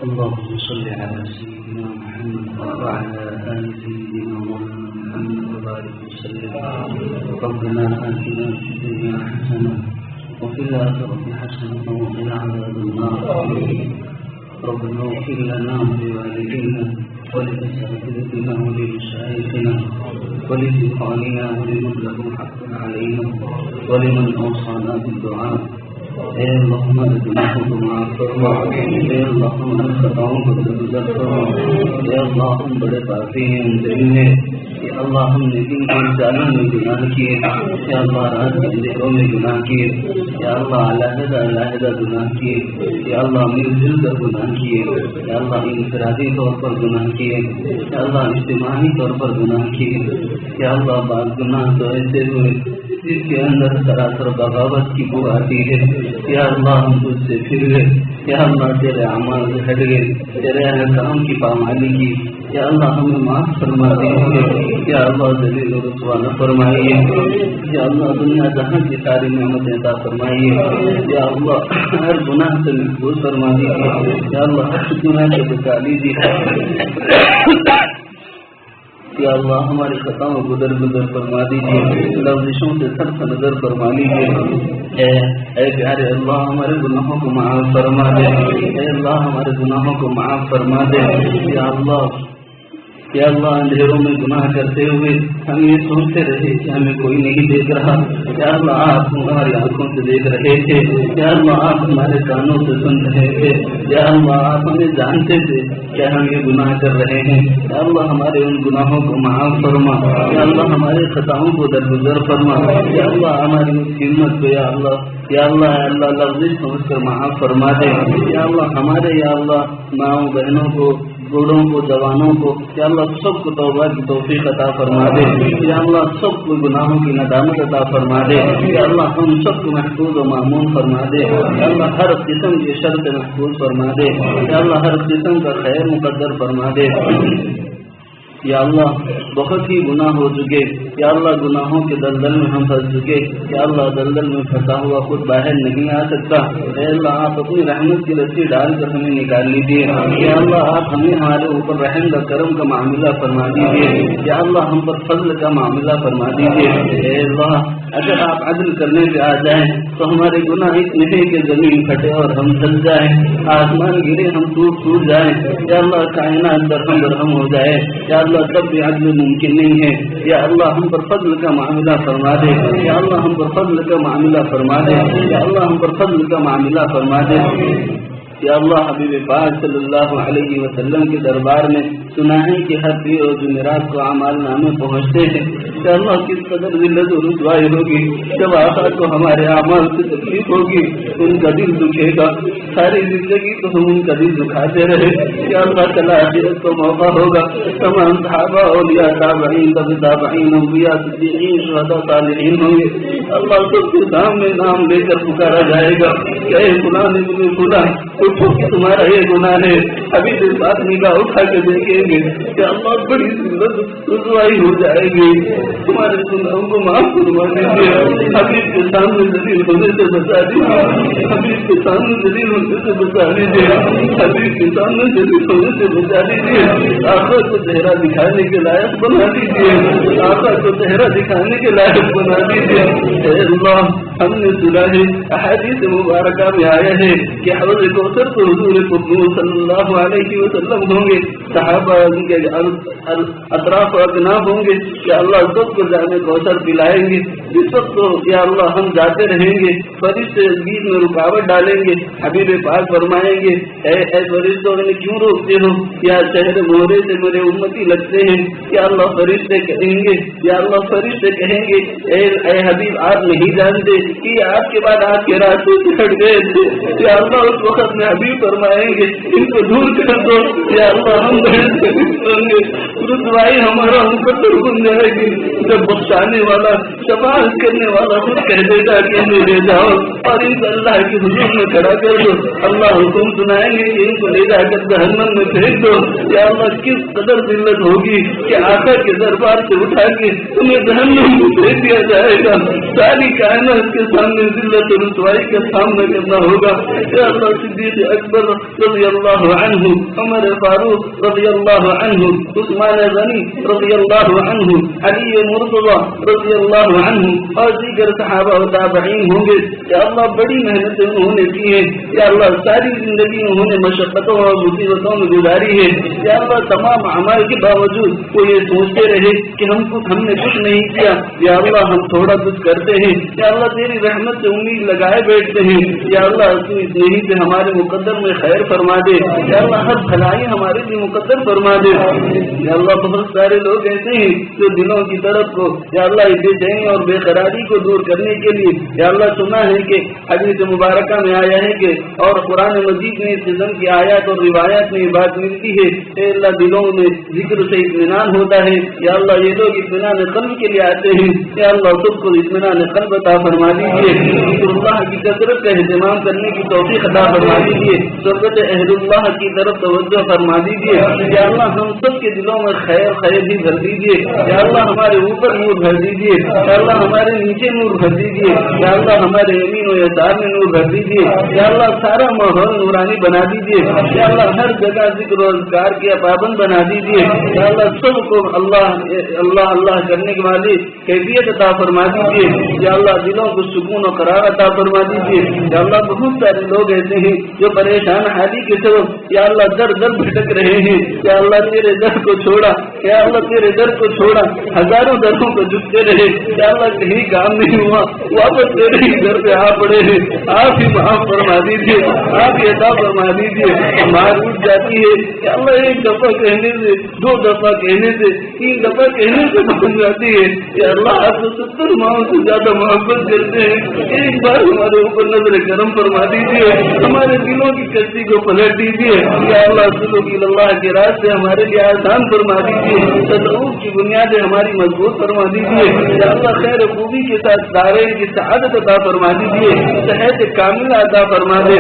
اللهم صل على سيدنا محمد وعلى آل سيدنا محمد وبارك وسلم. ربنا آتنا في الدنيا حسنة وفي الآخرة حسنة وقنا عذاب النار. ربنا اغفر لنا ولوالدينا ولأساتذتنا ولمشايخنا ولفقهائنا ولمن له حق علينا ولمن أوصانا بالدعاء. اے اللہ ہمارے گناہوں کو معاف فرما. اے اللہ ہمارے خطاؤں کو درگزر فرما. اے اللہ ہم بڑے پاپی ہیں، اندھیری ہیں. اے اللہ ہم نے دن کے جالوں میں گناہ کیے. اے اللہ رات کے اندھیروں میں گناہ کیے. اے اللہ علیحدہ گناہ کیے. اے اللہ مل جل کر گناہ کیے. اے اللہ انفرادی طور پر گناہ کیے. اے اللہ اجتماعی طور پر گناہ کیے. اے اللہ بعض گناہ تو ایسے ہوئے جس کے اندر سراسر بغاوت کی بو آتی ہے. یا اللہ ہم تجھ سے پھر گئے. یا اللہ تیرے اعمال سے ہٹ گئے، تیرے احکام کی پامالی کی. یا اللہ ہمیں معاف فرما دیجیے. یا اللہ ذلیل و رسوا نہ فرمائیے. یا اللہ دنیا جہاں کی ساری نعمتیں عطا فرمائیے. یا اللہ ہر گناہ سے محفوظ فرما دیجیے. یا اللہ ہر گناہ سے بچا لیجیے. یا اللہ ہماری خطاؤں کو درگزر فرما دیجیے. لفظوں سے صرف نظر فرما لیجیے. اے پیارے اللہ ہمارے گناہوں کو معاف فرما دے. اے اللہ ہمارے گناہوں کو معاف فرما دے. یا اللہ اندھیروں میں گناہ کرتے ہوئے ہم یہ سوچتے رہے کہ ہمیں کوئی نہیں دیکھ رہا. یا اللہ آپ ہماری آنکھوں سے دیکھ رہے تھے. یا اللہ آپ ہمارے کانوں سے سن رہے تھے. یا اللہ آپ ہمیں جانتے تھے کہ ہم یہ گناہ کر رہے ہیں. یا اللہ ہمارے ان گناہوں کو معاف فرما. یا اللہ ہمارے خطاؤں کو درگزر فرما. یا اللہ ہماری ہمت کو یا اللہ لفظ سمجھ کر معاف فرما دے. یا اللہ ہمارے یا اللہ ماؤں بہنوں کو، بوڑھوں کو، جوانوں کو یا اللہ سب کو توبہ کی توفیق عطا فرما دے. یا اللہ سب کو گناہوں کی ندامت عطا فرما دے. یا اللہ ہم سب کو محفوظ و معمون فرما دے. یا اللہ ہر قسم کی شر سے محفوظ فرما دے. یا اللہ ہر قسم کا خیر مقدر فرما دے. یا اللہ بہت ہی گناہ ہو چکے. یا اللہ گناہوں کے دلدل میں ہم پھنس چکے. یا اللہ دلدل میں پھنسا ہوا خود باہر نہیں آ سکتا. اے اللہ آپ اپنی رحمت کی رسی ڈال کر ہمیں نکال لیجیے. یا اللہ آپ ہمیں ہمارے اوپر رحم کا کرم کا معاملہ فرما دیجیے. یا اللہ ہم پر فضل کا معاملہ فرما دیجیے. اے اللہ اگر آپ عدل کرنے پہ آ جائیں تو ہمارے گناہ اتنے ہیں کہ زمین پھٹے اور ہم چل جائیں، آسمان گرے ہم ٹوٹ جائیں. یا اللہ کائنات درہم برہم ہو جائے. یا اللہ تب بھی عدل ممکن نہیں ہے. یا اللہ ہم پر فضل کا معاملہ فرما دے. یا اللہ ہم پر فضل کا معاملہ فرما دے. یا اللہ ہم پر فضل کا معاملہ فرما دے. یا اللہ حبیب پاک صلی اللہ علیہ وسلم کے دربار میں سنا ہے کہ ہر پیر اور جمعرات کو اعمال نامے پہنچتے ہیں. یا اللہ کس قدر ذلت و رسوائی ہوگی جب آقا کو ہمارے اعمال سے تکلیف ہوگی، ان کا دل دکھے گا. ساری زندگی تو ہم ان کا دل دکھاتے رہے. یا اللہ کل آخرت کو موقع ہوگا تمام صحابہ اولیاء تابعین تابعین انبیاء صدیقین شہداء صالحین ہوں گے. اللہ سب کے سامنے نام لے کر پکارا جائے گا کہ اے فلاں ابن فلاں اٹھو کہ تمہارا یہ گناہ ہے. ابھی سے ساتھ نگاہ اٹھا کے دیکھیں گے کہ اللہ بڑی ذلت رسوائی ہو جائے گی. تمہارے گناہوں کو معاف فرما دیجیے. حبیب کے سامنے ذلیل ہونے سے بچا دیجیے. حبیب کے سامنے ذلیل ہونے سے بچا دیجیے. حبیب کے سامنے ذلیل ہونے سے بچا دیجیے. آقا کو چہرہ دکھانے کے لائق بنا دیجیے. آقا کو چہرہ دکھانے کے لائق بنا دیجیے. اے اللہ ہم نے سنا ہے احادیث مبارکہ میں آیا ہے کہ حوض کوثر تو حضور قدوس صلی اللہ علیہ وسلم ہوں گے، صحابہ ان کے اطراف و اکناف ہوں گے. کہ اللہ سب کو جانے کوثر پلائیں گے. جس وقت تو یا اللہ ہم جاتے رہیں گے فرشتے بیچ میں رکاوٹ ڈالیں گے. حبیب پاک فرمائیں گے اے فرشتوں نے کیوں روکتے ہو؟ یا شہر مہرے سے میرے امتی لگتے ہیں. یا اللہ فرشتے کہیں گے اے حبیب آپ نہیں جانتے کہ آپ کے بعد آپ کے راستے سے ہٹ گئے تھے. یا اللہ اس وقت میں حبیب فرمائیں گے ان کو دور کر دو. یا اللہ ہم رسوائی ہمارا مقدر بن جائے گی. جب بخشانے والا शफाअत करने वाला खुद कह देगा कि ले जाओ और इनको अल्लाह के हुजूर में खड़ा कर दो। अल्लाह हुक्म सुनाएंगे कि इनको ले जाकर जहन्नम में फेंक दो। या अल्लाह किस कदर जिल्लत होगी कि आका के दरबार से उठा के तुम्हें जहन्नम में फेंक दिया जाएगा। सारी कायनात के सामने जिल्लत और रुसवाई का सामना करना होगा। या अल्लाह सिद्दीक़ अकबर रज़ियल्लाहु अन्हु, उमर फारूक रज़ियल्लाहु अन्हु, उस्मान गनी रज़ियल्लाहु अन्हु, अली मुर्तज़ा रज़ियल्लाहु अन्हु और दीगर सहाबा और ताबईन होंगे। या अल्लाह बड़ी मेहनतें उन्होंने की है। या अल्लाह सारी जिंदगी उन्होंने मशक्क़तों और मुसीबतों में गुजारी है। या अल्लाह तमाम अमाल के बावजूद वो ये सोचते रहे कि हमने कुछ नहीं किया। या अल्लाह हम थोड़ा कुछ करते हैं। या अल्लाह तेरी रहमत से उम्मीद लगाए बैठते हैं। या अल्लाह तू इस नहीं से हमारे मुकद्दर में खैर फरमा दे। या अल्लाह हर भलाई हमारे लिए मुकद्दर फरमा दे। या अल्लाह बहुत सारे लोग ऐसे हैं जो दिलों की तरफ को या अल्लाह बेचैनी और बेकरारी को दूर करने के लिए या अल्लाह सुना है कि हदीस मुबारका में आया है कि और कुरान मजीद में इस किस्म की आयत और रिवायत में ये बात मिलती है कि अल्लाह दिलों में जिक्र से इत्मीनान होता है। या अल्लाह ये लोग इत्मीनान क़ल्ब के लिए आते हैं। या अल्लाह सबको इत्मीनान क़ल्ब अता फरमा दीजिए। अल्लाह की कसरत का एहतमाम करने की तौफीक अता फरमा दीजिए। सोबत अहलुल्लाह की तरफ तवज्जो फरमा दीजिए। या अल्लाह हम सब के दिलों में खैर ही भर दीजिए। या अल्लाह हमारे ऊपर नूर भर दीजिए। या अल्लाह हमारे नीचे नूर भर दीजिए। या अल्लाह हमारे यमीन और यसार में नूर भर दीजिए। या अल्लाह सारा माहौल नूरानी बना दीजिए। या अल्लाह हर जगह जिक्र और ज़िक्र के पाबंद बना दीजिए। या अल्लाह सबको अल्लाह करने के वाली कैफियत अता फरमा दीजिए। या अल्लाह दिलों को सुकून और करार अता फरमा दीजिए। या अल्लाह बहुत सारे लोग ऐसे हैं जो परेशान हाली के सबब या अल्लाह दर दर भटक रहे हैं। या अल्लाह तेरे दर को छोड़ा। या अल्लाह तेरे दर को छोड़ा हजारों दरों को झुकते रहे। या अल्लाह कहीं काम नहीं हुआ वापस तेरे ही घर पे आ पड़े हैं। आप ही माफ फरमा दीजिए। आप ही अता फरमा दीजिए। मार उठ जाती है। या अल्लाह एक दफा कहने से, दो दफा कहने से, तीन दफा कहने से बन जाती है। या अल्लाह आप 70 माओं से ज्यादा मोहब्बत करते हैं। एक बार हमारे ऊपर नजर करम फरमा दीजिए। हमारे दिलों की कश्ती को पलट दीजिए। या अल्लाह सुलूक इल्लाह के रास्ते हमारे लिए आसान फरमा दीजिए। तदव्वुर की बुनियादें हमारी मजबूत फरमा दीजिए। या अल्लाह खैर खूबी के साथ दारें की सआदत अता फरमा दीजिए। सेहत कामिल अता फरमा दे।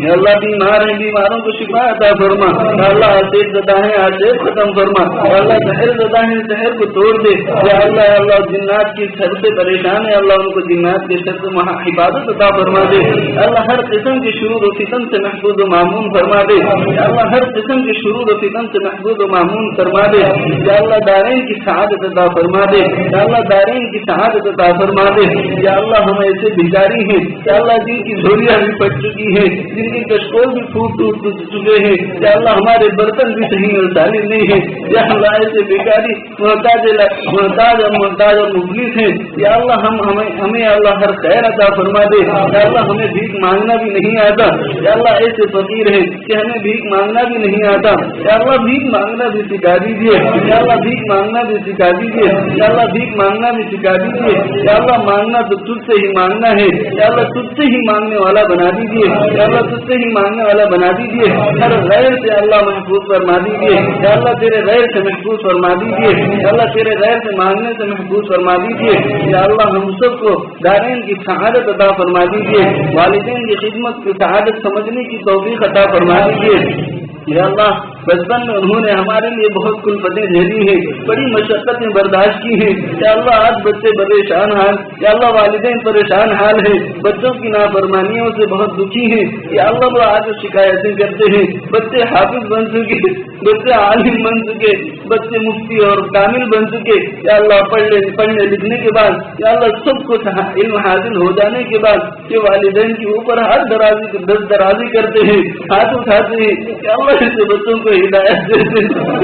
या अल्लाह बीमार हैं, बीमारों को शिफा अता फरमा। या अल्लाह आसेब ज़दा हैं, आसेब खत्म फरमा। या अल्लाह सहर ज़दा हैं, सहर को तोड़ दे। या अल्लाह जिन्नात की शर से परेशान है, अल्लाह उनको जिन्नात के शर से हिफाजत अता फरमा दे। अल्लाह हर किस्म के शुरूर और फितन से महफूज व मामून फरमा दे। या अल्लाह हर किस्म के शुरूर और फितन से महफूज व मामून फरमा दे। या अल्लाह दारैन की सआदत अता फरमा दे। या अल्लाह दारैन की सआदत अता फरमा दे। या अल्लाह हम ऐसे भिखारी हैं या अल्लाह जिनकी झोलियां भी फट चुकी हैं, जिनके कशकोल भी फूट चुके हैं। या अल्लाह हमारे बर्तन भी सही और सालिम नहीं है। या अल्लाह ऐसे भिखारी मोहताज और मुफलिस हैं। या अल्लाह हमें अल्लाह हर खैर अता फरमा दे। या अल्लाह हमें भीख मांगना भी नहीं आता। या अल्लाह ऐसे फकीर हैं कि हमें भीख मांगना भी नहीं आता। या अल्लाह भीख मांगना भी सिखा दीजिए। या अल्लाह भीख मांगना भी सिखा दीजिए। या अल्लाह भीख मांगना भी सिखा दीजिए। या अल्लाह मांगना तो तुझसे ही मांगना है। या अल्लाह तुझसे ही मांगने वाला बना दीजिए। या अल्लाह तुझसे ही मांगने वाला बना दीजिए। हर गैर से अल्लाह महफूज फरमा दीजिए। या अल्लाह तेरे गैर से महफूज फरमा दीजिए। या अल्लाह तेरे गैर से मांगने से महफूज फरमा दीजिए। या अल्लाह हम सबको दारैन की सआदत अता फरमा दीजिए। वालिदैन की खिदमत की सआदत समझने की तौफीक अता फरमा दीजिए। या अल्लाह बचपन में उन्होंने हमारे लिए बहुत कुलफतें झेली हैं, बड़ी मशक्कतें बर्दाश्त की हैं। या अल्लाह आज बच्चे परेशान हाल, या अल्लाह वालिदैन परेशान हाल है, बच्चों की नाफरमानियों से बहुत दुखी हैं। या अल्लाह वो आज शिकायतें करते हैं। बच्चे हाफिज बन चुके, बच्चे आलिम बन चुके, बच्चे मुफ्ती और कामिल बन चुके। या अल्लाह पढ़ने लिखने के बाद, या अल्लाह सब कुछ इल्म हासिल हो जाने के बाद ये वालिदैन के ऊपर हाथ दराजी करते हैं, हाथ उठाते हैं। या अल्लाह ऐसे बच्चों को हिदायत दे दे।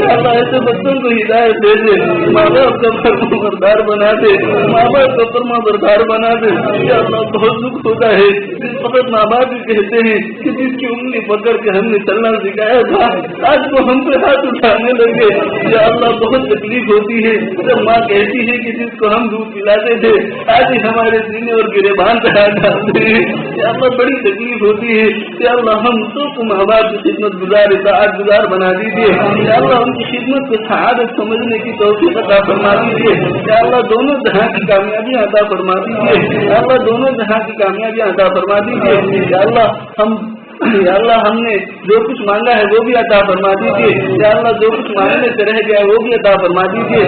अल्लाह ऐसे बच्चों को हिदायत दे दे। माँ बाप का फर्मा बरदार बना दे। माँ बाप का फर्मा बरदार बना दे। या अल्लाह बहुत दुख होता है जिस वक्त माँ बाप भी कहते हैं कि जिसकी उंगली पकड़ के हमने चलना सिखाया था आज वो हम पे हाथ उठाने लगे। یا اللہ بہت تکلیف ہوتی ہے جب ماں کہتی ہے کہ جس کو ہم دودھ پلاتے تھے آج ہی ہمارے سینے اور گریبان پہ ہاتھ ڈالتے ہیں، یا اللہ بڑی تکلیف ہوتی ہے، یا اللہ ہم سب کو ماں باپ کی خدمت گزار اطاعت گزار بنا دیجیے، یا اللہ ان کی خدمت کو سعادت سمجھنے کی توفیق عطا فرما دیجیے، یا اللہ دونوں جہاں کی کامیابیاں عطا فرما دیجیے، یا اللہ دونوں جہاں کی کامیابیاں عطا فرما دیجیے، یا اللہ ہم نے جو کچھ مانگا ہے وہ بھی عطا فرما دیجیے، یا اللہ جو کچھ مانگنے سے رہ گیا وہ بھی عطا فرما دیجیے،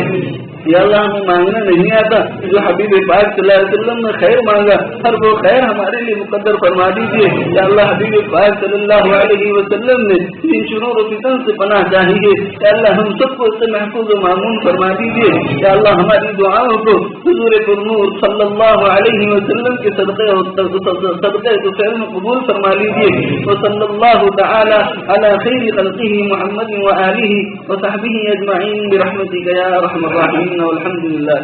یا اللہ ہمیں مانگنا نہیں آتا، جو حبیب پاک صلی اللہ علیہ وسلم نے خیر مانگا ہر وہ خیر ہمارے لیے مقدر فرما دیجیے، یا اللہ حبیب پاک صلی اللہ علیہ وسلم نے جن شرور و فتن سے پناہ چاہیے، یا اللہ ہم سب کو اس سے محفوظ و معمون فرما دیجیے، یا اللہ ہماری دعاؤں کو حضور پرنور صلی اللہ علیہ وسلم کے صدقے میں قبول فرما لیجیے، وصلی اللہ تعالی علی خیر خلقہ محمد وآلہ وصحبہ اجمعین برحمتک یا ارحم الراحمین والحمد للہ۔